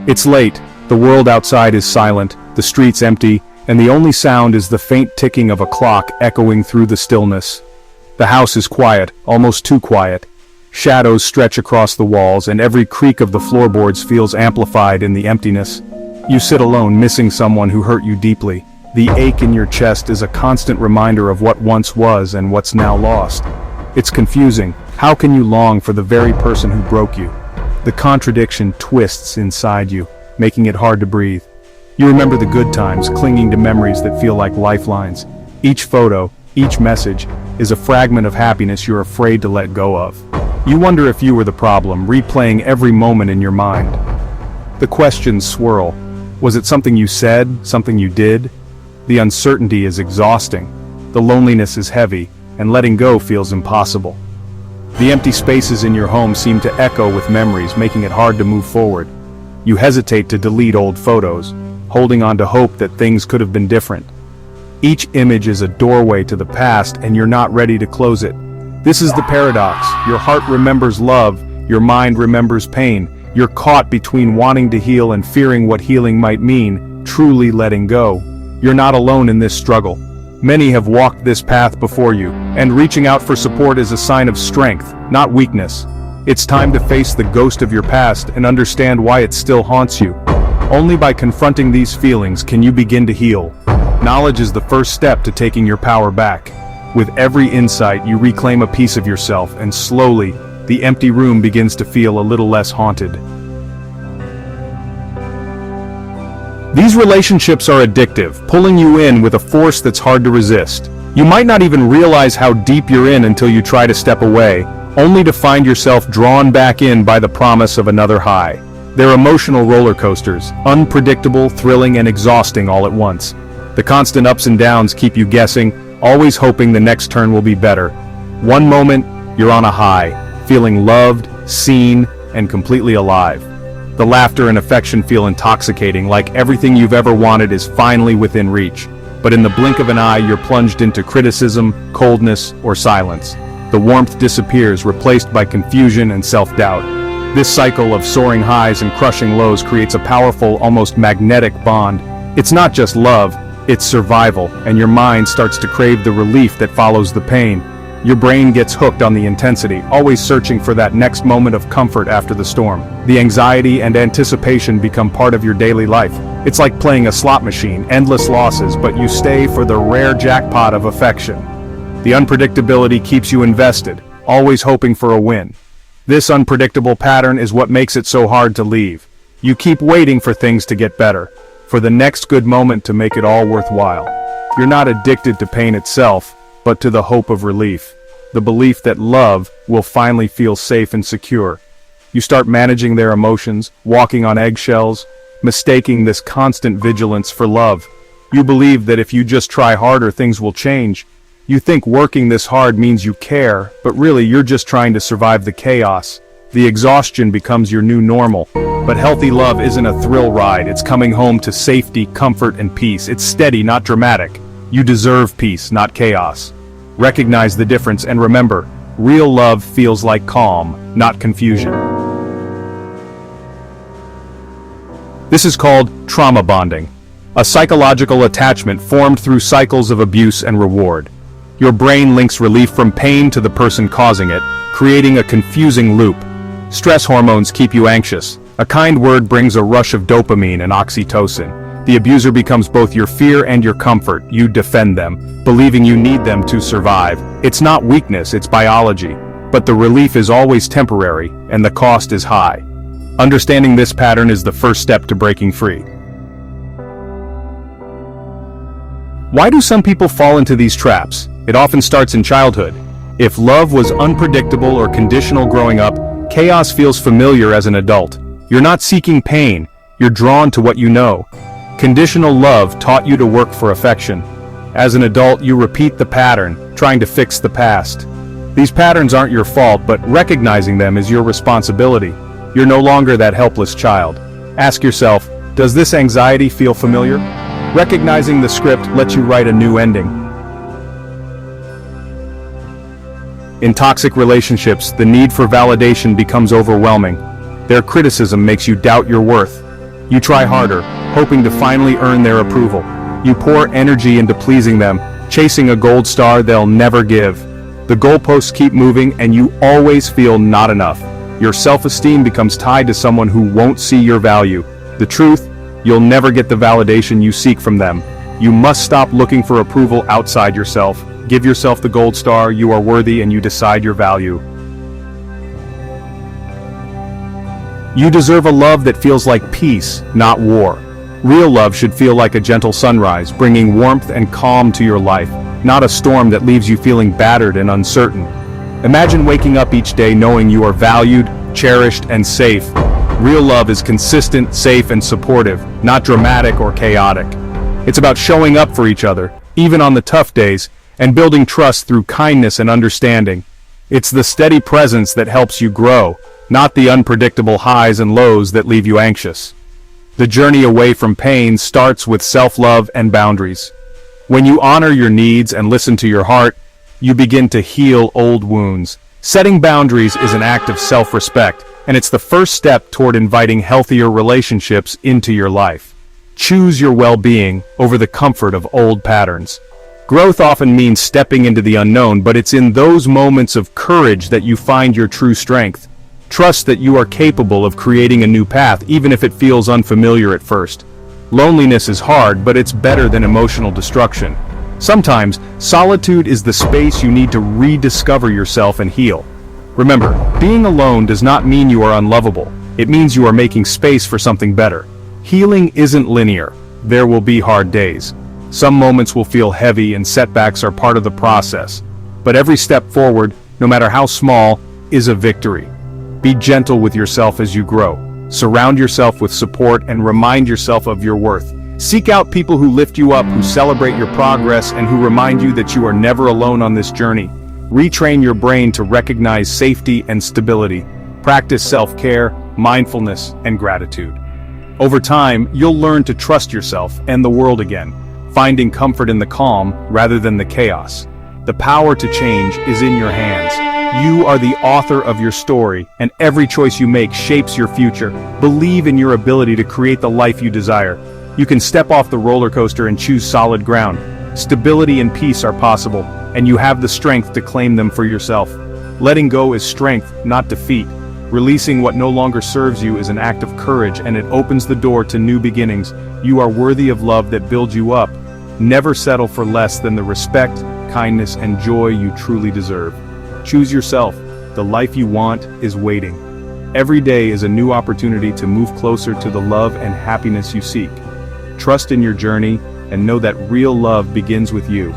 It's late, the world outside is silent, the streets empty, and the only sound is the faint ticking of a clock echoing through the stillness. The house is quiet, almost too quiet. Shadows stretch across the walls, and every creak of the floorboards feels amplified in the emptiness. You sit alone, missing someone who hurt you deeply. The ache in your chest is a constant reminder of what once was and what's now lost. It's confusing. How can you long for the very person who broke you? The contradiction twists inside you, making it hard to breathe. You remember the good times, clinging to memories that feel like lifelines. Each photo, each message, is a fragment of happiness you're afraid to let go of. You wonder if you were the problem, replaying every moment in your mind. The questions swirl. Was it something you said, something you did? The uncertainty is exhausting. The loneliness is heavy, and letting go feels impossible. The empty spaces in your home seem to echo with memories, making it hard to move forward. You hesitate to delete old photos, holding on to hope that things could have been different. Each image is a doorway to the past, and you're not ready to close it. This is the paradox. Your heart remembers love, your mind remembers pain. You're caught between wanting to heal and fearing what healing might mean, truly letting go. You're not alone in this struggle. Many have walked this path before you, and reaching out for support is a sign of strength, not weakness. It's time to face the ghost of your past and understand why it still haunts you. Only by confronting these feelings can you begin to heal. Knowledge is the first step to taking your power back. With every insight, you reclaim a piece of yourself, and slowly, the empty room begins to feel a little less haunted. These relationships are addictive, pulling you in with a force that's hard to resist. You might not even realize how deep you're in until you try to step away, only to find yourself drawn back in by the promise of another high. They're emotional roller coasters, unpredictable, thrilling, and exhausting all at once. The constant ups and downs keep you guessing, always hoping the next turn will be better. One moment, you're on a high, feeling loved, seen, and completely alive. The laughter and affection feel intoxicating, like everything you've ever wanted is finally within reach. But in the blink of an eye, you're plunged into criticism, coldness, or silence. The warmth disappears, replaced by confusion and self-doubt. This cycle of soaring highs and crushing lows creates a powerful, almost magnetic bond. It's not just love, it's survival, and your mind starts to crave the relief that follows the pain. Your brain gets hooked on the intensity, always searching for that next moment of comfort after the storm. The anxiety and anticipation become part of your daily life. It's like playing a slot machine, endless losses, but you stay for the rare jackpot of affection. The unpredictability keeps you invested, always hoping for a win. This unpredictable pattern is what makes it so hard to leave. You keep waiting for things to get better, for the next good moment to make it all worthwhile. You're not addicted to pain itself, but to the hope of relief. The belief that love will finally feel safe and secure. You start managing their emotions, walking on eggshells, mistaking this constant vigilance for love. You believe that if you just try harder, things will change. You think working this hard means you care, but really you're just trying to survive the chaos. The exhaustion becomes your new normal. But healthy love isn't a thrill ride, it's coming home to safety, comfort, and peace. It's steady, not dramatic. You deserve peace, not chaos. Recognize the difference and remember, real love feels like calm, not confusion. This is called trauma bonding, a psychological attachment formed through cycles of abuse and reward. Your brain links relief from pain to the person causing it, creating a confusing loop. Stress hormones keep you anxious. A kind word brings a rush of dopamine and oxytocin. The abuser becomes both your fear and your comfort. You defend them, believing you need them to survive. It's not weakness, it's biology. But the relief is always temporary, and the cost is high. Understanding this pattern is the first step to breaking free. Why do some people fall into these traps? It often starts in childhood. If love was unpredictable or conditional growing up, chaos feels familiar as an adult. You're not seeking pain, you're drawn to what you know. Conditional love taught you to work for affection. As an adult, you repeat the pattern, trying to fix the past. These patterns aren't your fault, but recognizing them is your responsibility. You're no longer that helpless child. Ask yourself, does this anxiety feel familiar? Recognizing the script lets you write a new ending. In toxic relationships, the need for validation becomes overwhelming. Their criticism makes you doubt your worth. You try harder, hoping to finally earn their approval. You pour energy into pleasing them, chasing a gold star they'll never give. The goalposts keep moving and you always feel not enough. Your self-esteem becomes tied to someone who won't see your value. The truth, you'll never get the validation you seek from them. You must stop looking for approval outside yourself. Give yourself the gold star, you are worthy and you decide your value. You deserve a love that feels like peace, not war. Real love should feel like a gentle sunrise, bringing warmth and calm to your life, not a storm that leaves you feeling battered and uncertain. Imagine waking up each day knowing you are valued, cherished, and safe. Real love is consistent, safe, and supportive, not dramatic or chaotic. It's about showing up for each other, even on the tough days, and building trust through kindness and understanding. It's the steady presence that helps you grow, not the unpredictable highs and lows that leave you anxious. The journey away from pain starts with self-love and boundaries. When you honor your needs and listen to your heart, you begin to heal old wounds. Setting boundaries is an act of self-respect, and it's the first step toward inviting healthier relationships into your life. Choose your well-being over the comfort of old patterns. Growth often means stepping into the unknown, but it's in those moments of courage that you find your true strength. Trust that you are capable of creating a new path, even if it feels unfamiliar at first. Loneliness is hard, but it's better than emotional destruction. Sometimes, solitude is the space you need to rediscover yourself and heal. Remember, being alone does not mean you are unlovable. It means you are making space for something better. Healing isn't linear. There will be hard days. Some moments will feel heavy and setbacks are part of the process. But every step forward, no matter how small, is a victory. Be gentle with yourself as you grow. Surround yourself with support and remind yourself of your worth. Seek out people who lift you up, who celebrate your progress, and who remind you that you are never alone on this journey. Retrain your brain to recognize safety and stability. Practice self-care, mindfulness, and gratitude. Over time, you'll learn to trust yourself and the world again, finding comfort in the calm rather than the chaos. The power to change is in your hands. You are the author of your story, and every choice you make shapes your future. Believe in your ability to create the life you desire. You can step off the roller coaster and choose solid ground. Stability and peace are possible, and you have the strength to claim them for yourself. Letting go is strength, not defeat. Releasing what no longer serves you is an act of courage, and it opens the door to new beginnings. You are worthy of love that builds you up. Never settle for less than the respect, kindness, and joy you truly deserve. Choose yourself. The life you want is waiting. Every day is a new opportunity to move closer to the love and happiness you seek. Trust in your journey and know that real love begins with you.